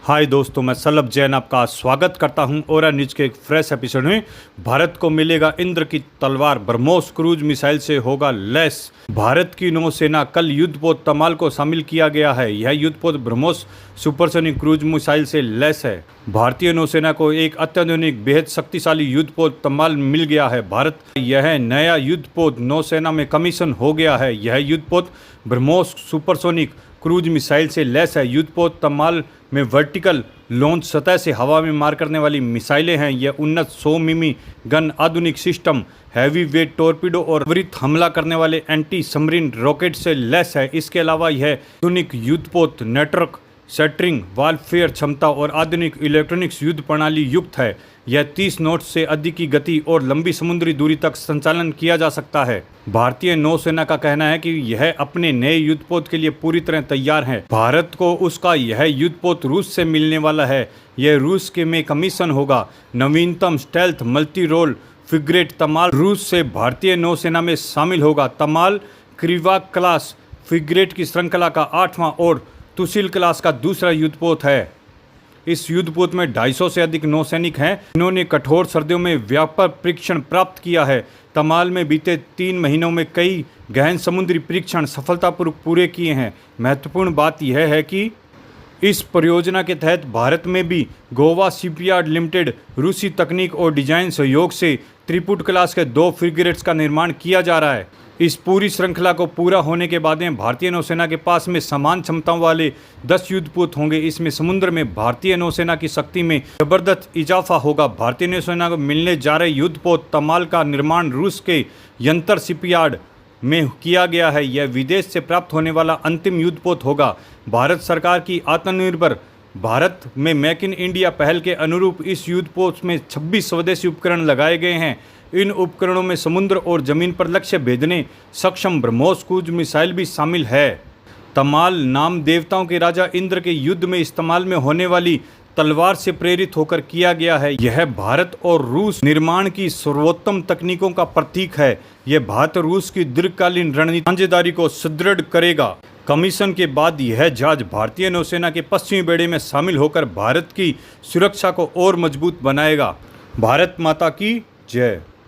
हाय दोस्तों, मैं सलभ जैन आपका स्वागत करता हूं ओरा न्यूज के एक फ्रेश एपिसोड में। भारत को मिलेगा इंद्र की तलवार, ब्रह्मोस क्रूज मिसाइल से होगा लैस। भारत की नौसेना कल युद्धपोत तमाल को शामिल किया गया है। यह युद्धपोत ब्रह्मोस सुपरसोनिक क्रूज मिसाइल से लैस है। भारतीय नौसेना को एक अत्याधुनिक बेहद शक्तिशाली युद्धपोत तमाल मिल गया है। भारत यह नया युद्धपोत नौसेना में कमीशन हो गया है। यह युद्धपोत ब्रह्मोस सुपरसोनिक क्रूज मिसाइल से लैस है। युद्धपोत तमाल में वर्टिकल लॉन्च सतह से हवा में मार करने वाली मिसाइलें हैं। यह उन्नत 100 मिमी गन, आधुनिक सिस्टम, हैवी वेट टॉर्पीडो और त्वरित हमला करने वाले एंटी सबमरीन रॉकेट से लैस है। इसके अलावा यह आधुनिक युद्धपोत नेटवर्क शटरिंग, वारफेयर क्षमता और आधुनिक इलेक्ट्रॉनिक्स युद्ध प्रणाली युक्त है। यह 30 नॉट से अधिक की गति और लंबी समुद्री दूरी तक संचालन किया जा सकता है। भारतीय नौसेना का कहना है कि यह अपने नए युद्धपोत के लिए पूरी तरह तैयार है। भारत को उसका यह युद्धपोत रूस से मिलने वाला है। यह रूस के में कमीशन होगा। नवीनतम स्टेल्थ मल्टी रोल फ्रिगेट तमाल रूस से भारतीय नौसेना में शामिल होगा। तमाल क्रिवा क्लास फ्रिगेट की श्रृंखला का 8वां और तुसिल क्लास का दूसरा युद्धपोत है। इस युद्धपोत में 250 से अधिक नौसैनिक हैं। इन्होंने कठोर सर्दियों में व्यापक परीक्षण प्राप्त किया है। तमाल में बीते 3 महीनों में कई गहन समुद्री परीक्षण सफलतापूर्वक पूरे किए हैं। महत्वपूर्ण बात यह है कि इस परियोजना के तहत भारत में भी गोवा शिपयार्ड लिमिटेड रूसी तकनीक और डिजाइन सहयोग से त्रिपुट क्लास के 2 फ्रिगेट्स का निर्माण किया जा रहा है। इस पूरी श्रृंखला को पूरा होने के बाद में भारतीय नौसेना के पास में समान क्षमताओं वाले 10 युद्धपोत होंगे। इसमें समुद्र में भारतीय नौसेना की शक्ति में जबरदस्त इजाफा होगा। भारतीय नौसेना को मिलने जा रहे युद्धपोत तमाल का निर्माण रूस के यंत्र शिपयार्ड में किया गया है। यह विदेश से प्राप्त होने वाला अंतिम युद्धपोत होगा। भारत सरकार की आत्मनिर्भर भारत में मेक इन इंडिया पहल के अनुरूप इस युद्धपोत में 26 स्वदेशी उपकरण लगाए गए हैं। इन उपकरणों में समुद्र और जमीन पर लक्ष्य भेदने सक्षम ब्रह्मोस क्रूज मिसाइल भी शामिल है। तमाल नाम देवताओं के राजा इंद्र के युद्ध में इस्तेमाल में होने वाली तलवार से प्रेरित होकर किया गया है। यह भारत और रूस निर्माण की सर्वोत्तम तकनीकों का प्रतीक है। यह भारत रूस की दीर्घकालीन रणनीतिक साझेदारी को सुदृढ़ करेगा। कमीशन के बाद यह जहाज भारतीय नौसेना के पश्चिमी बेड़े में शामिल होकर भारत की सुरक्षा को और मजबूत बनाएगा। भारत माता की जय।